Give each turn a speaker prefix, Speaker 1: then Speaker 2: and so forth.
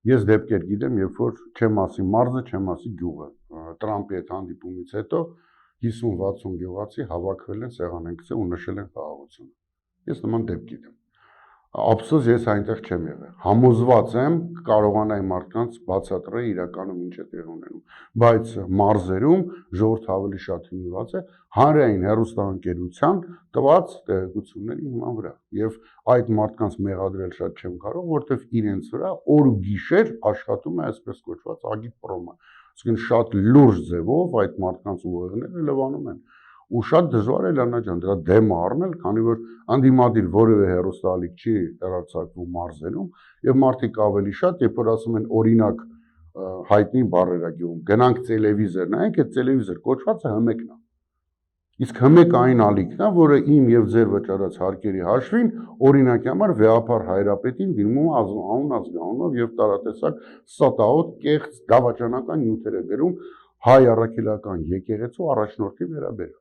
Speaker 1: Ես դեպքեր գիտեմ, երբ որ չեմ ասի մարզը, չեմ ասի գյուղը։ Տրամպի այդ հանդիպումից հետո 50-60 գյուղացի հավաքվել են սեղան են գցել ու նշել են խաղաղությունը։ Ես նման դեպք գիտեմ։ Ափսոս ես այնտեղ չեմ եղել։ Համոզված եմ կարողանայի մարդկանց բացատրել իրականում ինչ է տեղի ունենում, բայց մարզերում ժողովուրդը ավելի շատ հիմնված է հանրային հեռուստաընկերության տված տեղեկությունների հիման վրա։ Եվ այդ մարդկանց մեղադրել շատ չեմ կարող, որովհետև իրենց վրա օր ու գիշեր աշխատում է այսպես կոչված ագիտպրոմը։ Այսինքն շատ լուրջ ձևով այդ մարդկանց ուղեղները լվանում են։ Ու շատ դժվար է Լանա ջան դրա դեմը առնել, քանի որ անդիմադիր որևէ հեռուստաալիք չի հեռարձակվում մարզերում, եւ մարդիկ ավելի շատ, երբ որ ասում են օրինակ հայտնի բառեր ա գյուղում, գնանք տելևիզոր նայենք, այդ տելևիզոր կոչվածը հմեկն է։ Իսկ հմեկը այն ալիքն է, որը իմ եւ ձեր վճարած հարկերի հաշվին օրինակի համար վեհապար հայրապետին դիմում անուն ազգանունով եւ տարատեսակ ստատաոտ կեղծ դավաճանական նյութեր է գրում հայ առաքելական եկեղեցու առաջնորդի վերաբերյալ։